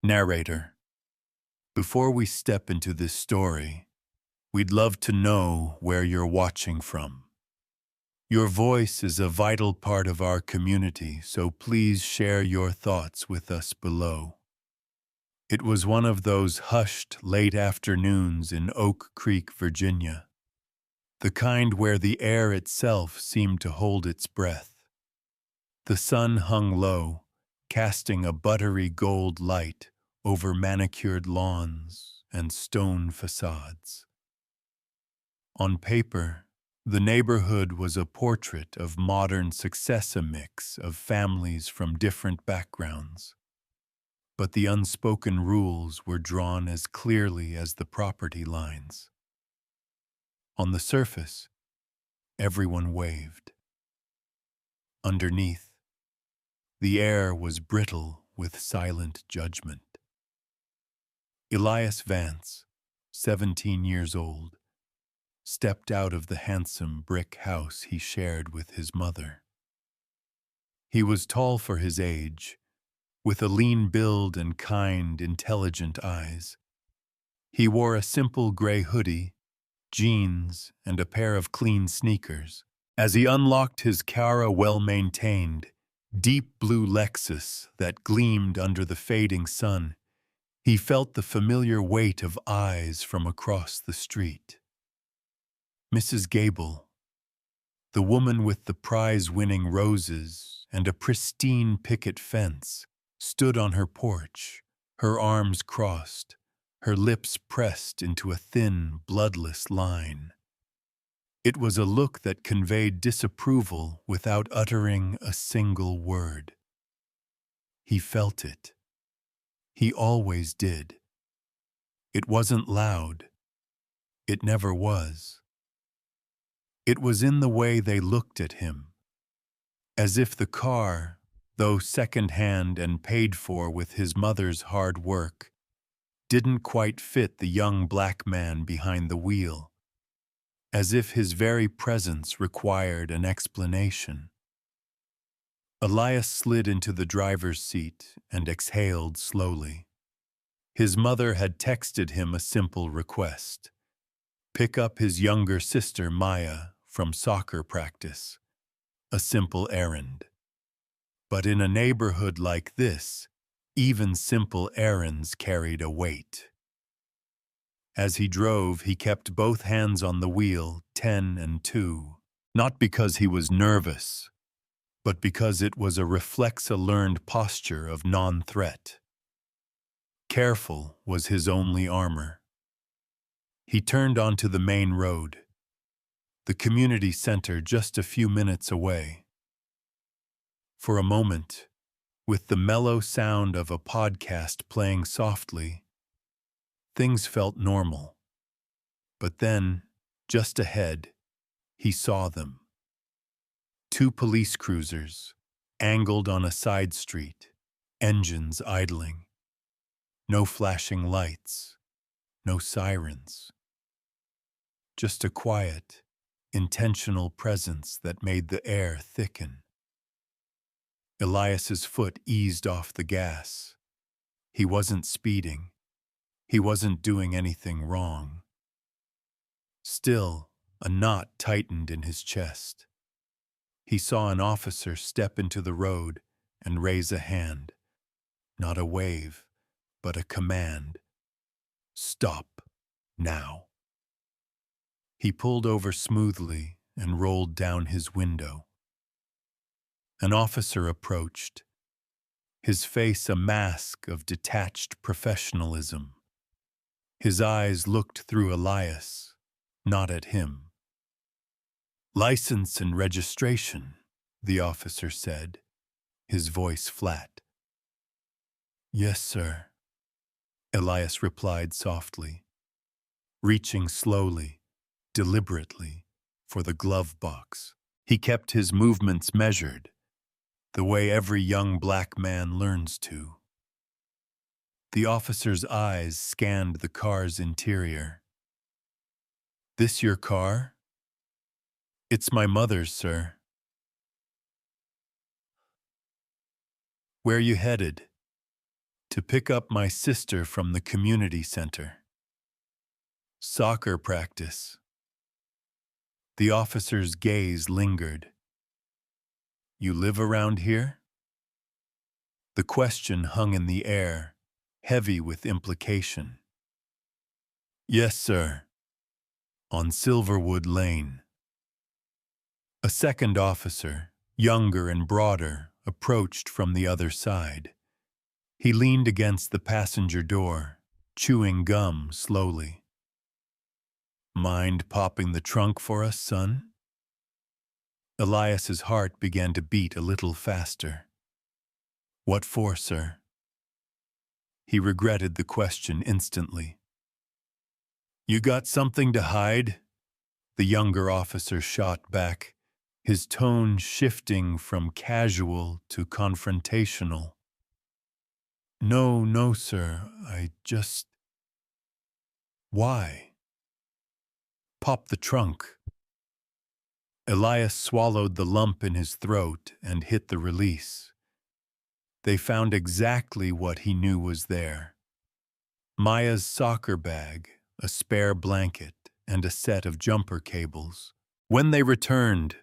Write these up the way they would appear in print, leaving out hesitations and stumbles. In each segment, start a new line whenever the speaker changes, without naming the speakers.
Narrator, before we step into this story, we'd love to know where you're watching from. Your voice is a vital part of our community, so please share your thoughts with us below. It was one of those hushed late afternoons in Oak Creek, Virginia, the kind where the air itself seemed to hold its breath. The sun hung low, casting a buttery gold light over manicured lawns and stone facades. On paper, the neighborhood was a portrait of modern success, a mix of families from different backgrounds. But the unspoken rules were drawn as clearly as the property lines. On the surface, everyone waved. Underneath, the air was brittle with silent judgment. Elias Vance, 17 years old, stepped out of the handsome brick house he shared with his mother. He was tall for his age, with a lean build and kind, intelligent eyes. He wore a simple gray hoodie, jeans, and a pair of clean sneakers. As he unlocked his Cara well-maintained, deep blue Lexus that gleamed under the fading sun, he felt the familiar weight of eyes from across the street. Mrs. Gable, the woman with the prize-winning roses and a pristine picket fence, stood on her porch, her arms crossed, her lips pressed into a thin, bloodless line. It was a look that conveyed disapproval without uttering a single word. He felt it. He always did. It wasn't loud. It never was. It was in the way they looked at him, as if the car, though second-hand and paid for with his mother's hard work, didn't quite fit the young black man behind the wheel, as if his very presence required an explanation. Elias slid into the driver's seat and exhaled slowly. His mother had texted him a simple request: pick up his younger sister Maya from soccer practice. A simple errand. But in a neighborhood like this, even simple errands carried a weight. As he drove, he kept both hands on the wheel, 10 and 2, not because he was nervous, but because it was a learned posture of non-threat. Careful was his only armor. He turned onto the main road, the community center just a few minutes away. For a moment, with the mellow sound of a podcast playing softly, things felt normal. But then, just ahead, he saw them. 2 police cruisers, angled on a side street, engines idling. No flashing lights, no sirens. Just a quiet, intentional presence that made the air thicken. Elias's foot eased off the gas. He wasn't speeding. He wasn't doing anything wrong. Still, a knot tightened in his chest. He saw an officer step into the road and raise a hand. Not a wave, but a command. Stop, now. He pulled over smoothly and rolled down his window. An officer approached, his face a mask of detached professionalism. His eyes looked through Elias, not at him. License and registration, the officer said, his voice flat. Yes, sir, Elias replied softly, reaching slowly, deliberately, for the glove box. He kept his movements measured, the way every young black man learns to. The officer's eyes scanned the car's interior. This your car? It's my mother's, sir. Where you headed? To pick up my sister from the community center. Soccer practice. The officer's gaze lingered. You live around here? The question hung in the air, heavy with implication. Yes, sir. On Silverwood Lane. A second officer, younger and broader, approached from the other side. He leaned against the passenger door, chewing gum slowly. Mind popping the trunk for us, son? Elias's heart began to beat a little faster. What for, sir? He regretted the question instantly. You got something to hide? The younger officer shot back, his tone shifting from casual to confrontational. No, sir, I just... Why? Pop the trunk. Elias swallowed the lump in his throat and hit the release. They found exactly what he knew was there. Maya's soccer bag, a spare blanket, and a set of jumper cables. When they returned,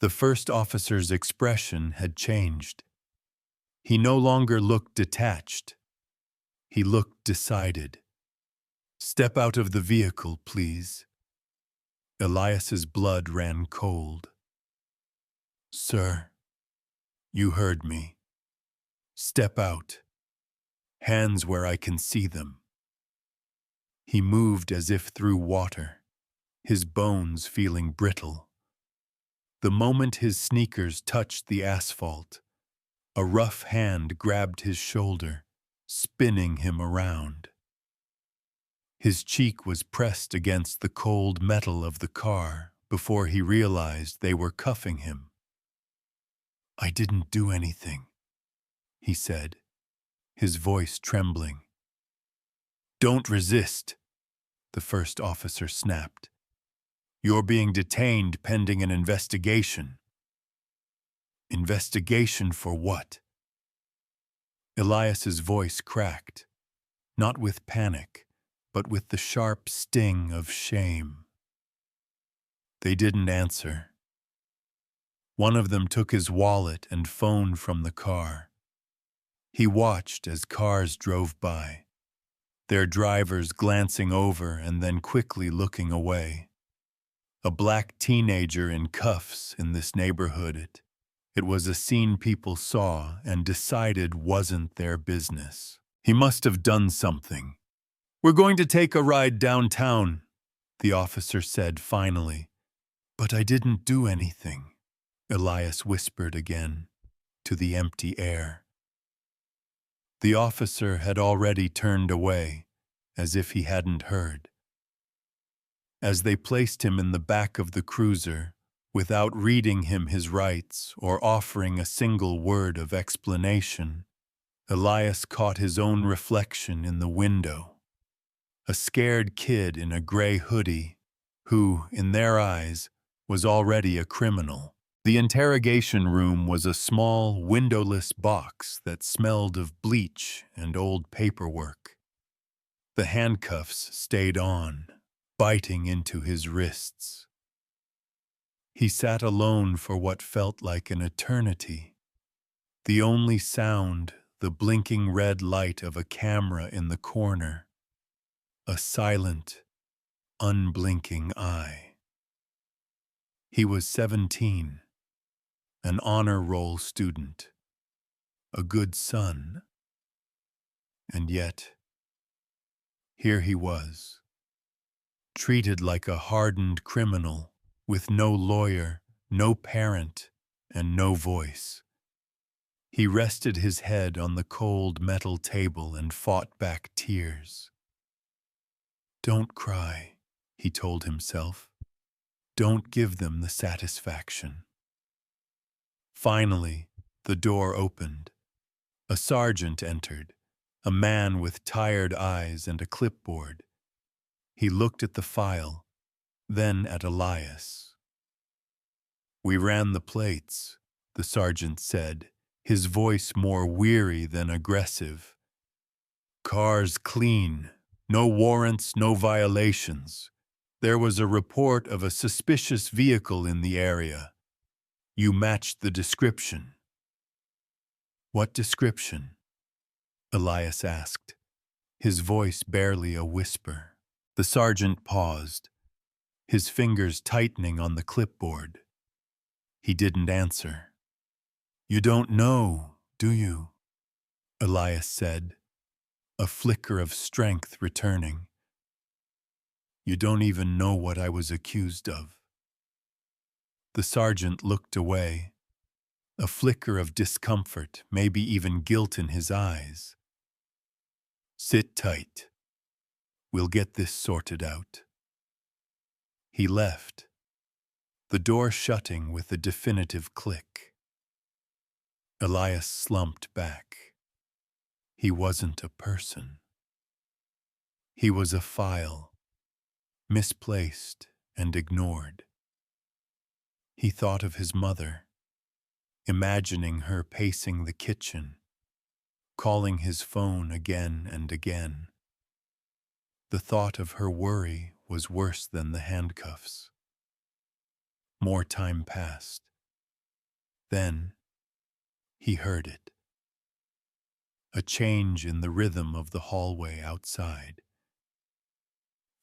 the first officer's expression had changed. He no longer looked detached. He looked decided. Step out of the vehicle, please. Elias's blood ran cold. Sir, you heard me. Step out. Hands where I can see them. He moved as if through water, his bones feeling brittle. The moment his sneakers touched the asphalt, a rough hand grabbed his shoulder, spinning him around. His cheek was pressed against the cold metal of the car before he realized they were cuffing him. I didn't do anything, he said, his voice trembling. Don't resist, the first officer snapped. You're being detained pending an investigation. Investigation for what? Elias's voice cracked, not with panic, but with the sharp sting of shame. They didn't answer. One of them took his wallet and phone from the car. He watched as cars drove by, their drivers glancing over and then quickly looking away. A black teenager in cuffs in this neighborhood. It was a scene people saw and decided wasn't their business. He must have done something. We're going to take a ride downtown, the officer said finally. But I didn't do anything, Elias whispered again, to the empty air. The officer had already turned away, as if he hadn't heard. As they placed him in the back of the cruiser, without reading him his rights or offering a single word of explanation, Elias caught his own reflection in the window. A scared kid in a gray hoodie, who, in their eyes, was already a criminal. The interrogation room was a small, windowless box that smelled of bleach and old paperwork. The handcuffs stayed on, biting into his wrists. He sat alone for what felt like an eternity. The only sound, the blinking red light of a camera in the corner. A silent, unblinking eye. He was 17, an honor roll student, a good son. And yet, here he was, treated like a hardened criminal, with no lawyer, no parent, and no voice. He rested his head on the cold metal table and fought back tears. Don't cry, he told himself. Don't give them the satisfaction. Finally, the door opened. A sergeant entered, a man with tired eyes and a clipboard. He looked at the file, then at Elias. We ran the plates, the sergeant said, his voice more weary than aggressive. Cars clean. No warrants, no violations. There was a report of a suspicious vehicle in the area. You matched the description. What description? Elias asked, his voice barely a whisper. The sergeant paused, his fingers tightening on the clipboard. He didn't answer. You don't know, do you? Elias said, a flicker of strength returning. You don't even know what I was accused of. The sergeant looked away, a flicker of discomfort, maybe even guilt in his eyes. Sit tight. We'll get this sorted out. He left, the door shutting with a definitive click. Elias slumped back. He wasn't a person. He was a file, misplaced and ignored. He thought of his mother, imagining her pacing the kitchen, calling his phone again and again. The thought of her worry was worse than the handcuffs. More time passed. Then he heard it. A change in the rhythm of the hallway outside.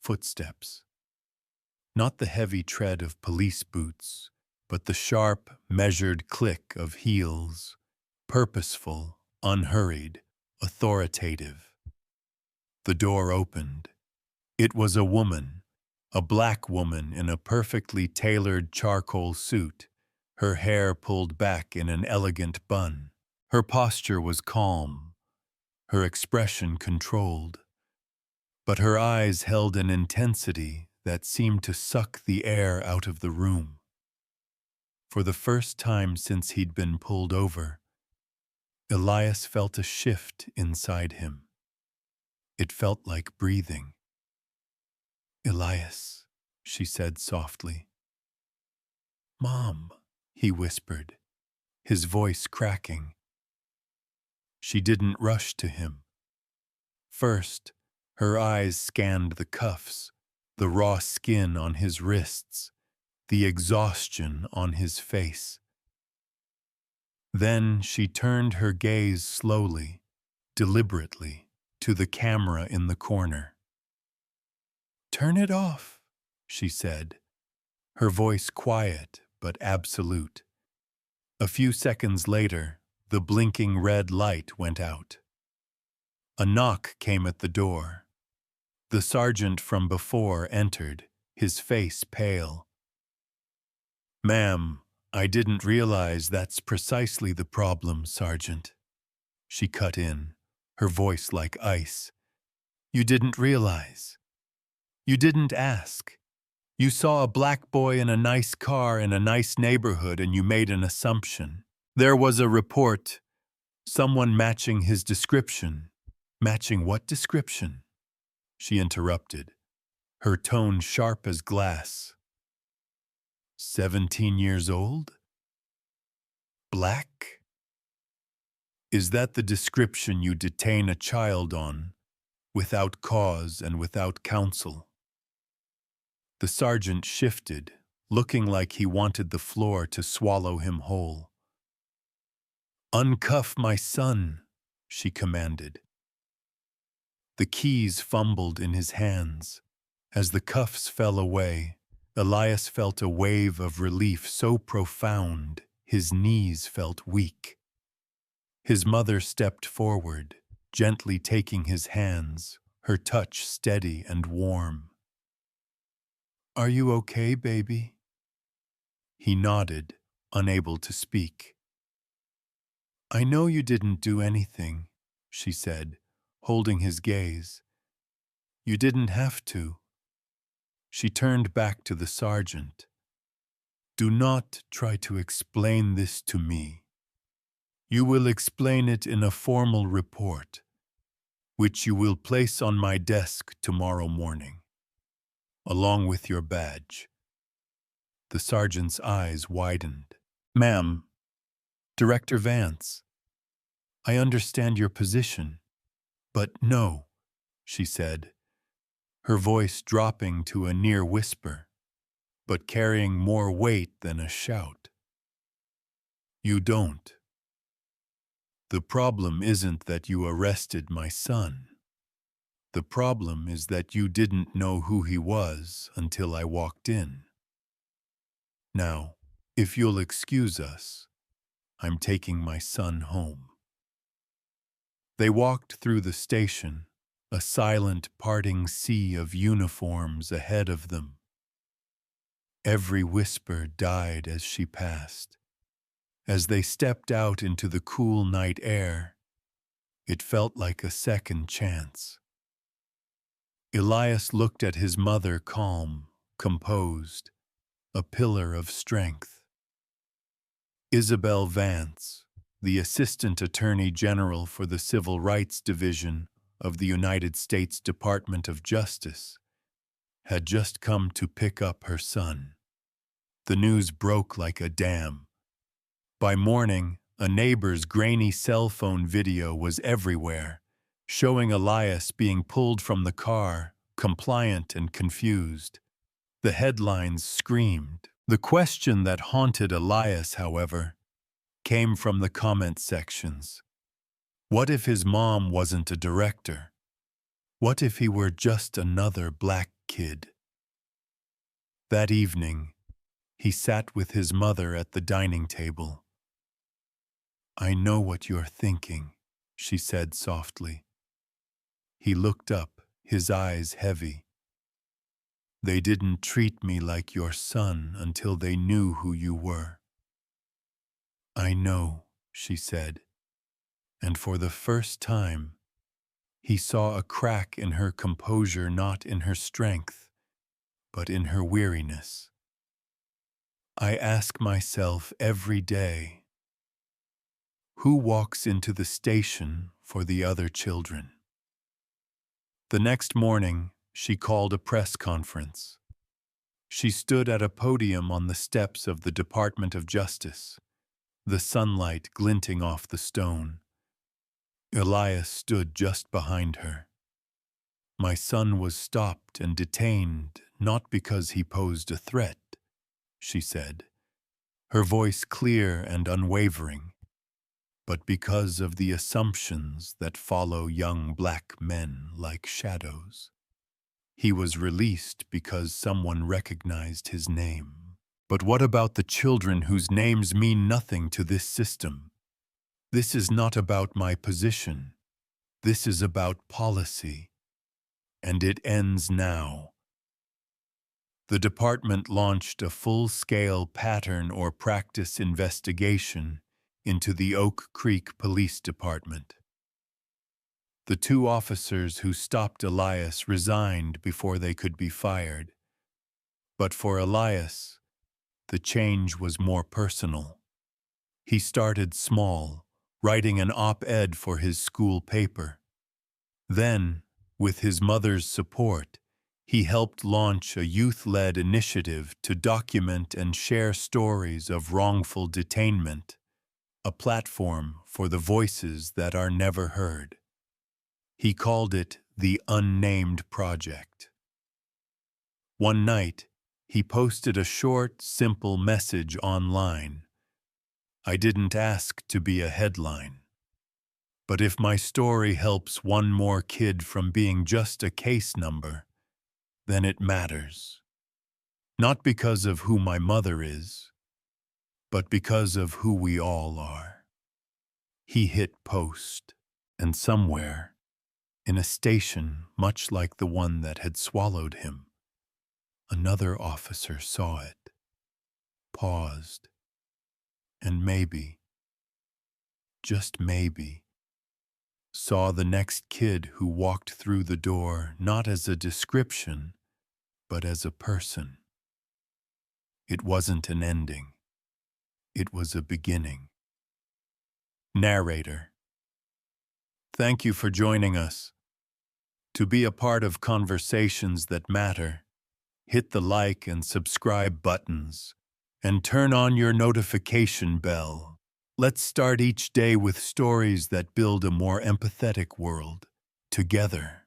Footsteps. Not the heavy tread of police boots, but the sharp, measured click of heels. Purposeful, unhurried, authoritative. The door opened. It was a woman, a black woman in a perfectly tailored charcoal suit, her hair pulled back in an elegant bun. Her posture was calm, her expression controlled, but her eyes held an intensity that seemed to suck the air out of the room. For the first time since he'd been pulled over, Elias felt a shift inside him. It felt like breathing. Elias, she said softly. Mom, he whispered, his voice cracking. She didn't rush to him. First, her eyes scanned the cuffs, the raw skin on his wrists, the exhaustion on his face. Then she turned her gaze slowly, deliberately, to the camera in the corner. Turn it off, she said, her voice quiet but absolute. A few seconds later, the blinking red light went out. A knock came at the door. The sergeant from before entered, his face pale. Ma'am, I didn't realize that's precisely the problem, Sergeant. She cut in, her voice like ice. You didn't realize. You didn't ask. You saw a black boy in a nice car in a nice neighborhood and you made an assumption. There was a report, someone matching his description. Matching what description? She interrupted, her tone sharp as glass. 17 years old? Black? Is that the description you detain a child on, without cause and without counsel? The sergeant shifted, looking like he wanted the floor to swallow him whole. Uncuff my son, she commanded. The keys fumbled in his hands. As the cuffs fell away, Elias felt a wave of relief so profound, his knees felt weak. His mother stepped forward, gently taking his hands, her touch steady and warm. Are you okay, baby? He nodded, unable to speak. I know you didn't do anything, she said, holding his gaze. You didn't have to. She turned back to the sergeant. Do not try to explain this to me. You will explain it in a formal report, which you will place on my desk tomorrow morning, along with your badge. The sergeant's eyes widened. Ma'am, Director Vance, I understand your position. But no, she said, her voice dropping to a near whisper, but carrying more weight than a shout. You don't. The problem isn't that you arrested my son. The problem is that you didn't know who he was until I walked in. Now, if you'll excuse us, I'm taking my son home. They walked through the station, a silent parting sea of uniforms ahead of them. Every whisper died as she passed. As they stepped out into the cool night air, it felt like a second chance. Elias looked at his mother calm, composed, a pillar of strength. Isabel Vance, the Assistant Attorney General for the Civil Rights Division of the United States Department of Justice, had just come to pick up her son. The news broke like a dam. By morning, a neighbor's grainy cell phone video was everywhere, showing Elias being pulled from the car, compliant and confused. The headlines screamed. The question that haunted Elias, however, came from the comment sections. What if his mom wasn't a director? What if he were just another black kid? That evening, he sat with his mother at the dining table. I know what you're thinking, she said softly. He looked up, his eyes heavy. They didn't treat me like your son until they knew who you were. I know, she said, and for the first time, he saw a crack in her composure, not in her strength, but in her weariness. I ask myself every day, who walks into the station for the other children? The next morning, she called a press conference. She stood at a podium on the steps of the Department of Justice, the sunlight glinting off the stone. Elias stood just behind her. My son was stopped and detained not because he posed a threat, she said, her voice clear and unwavering, but because of the assumptions that follow young black men like shadows. He was released because someone recognized his name. But what about the children whose names mean nothing to this system? This is not about my position. This is about policy. And it ends now. The department launched a full-scale pattern or practice investigation into the Oak Creek Police Department. The two officers who stopped Elias resigned before they could be fired. But for Elias, the change was more personal. He started small, writing an op-ed for his school paper. Then, with his mother's support, he helped launch a youth-led initiative to document and share stories of wrongful detainment, a platform for the voices that are never heard. He called it the Unnamed Project. One night, he posted a short, simple message online. I didn't ask to be a headline. But if my story helps one more kid from being just a case number, then it matters. Not because of who my mother is, but because of who we all are. He hit post, and somewhere, in a station much like the one that had swallowed him, another officer saw it, paused, and maybe, just maybe, saw the next kid who walked through the door not as a description, but as a person. It wasn't an ending. It was a beginning. Narrator. Thank you for joining us. To be a part of conversations that matter, hit the like and subscribe buttons, and turn on your notification bell. Let's start each day with stories that build a more empathetic world. Together,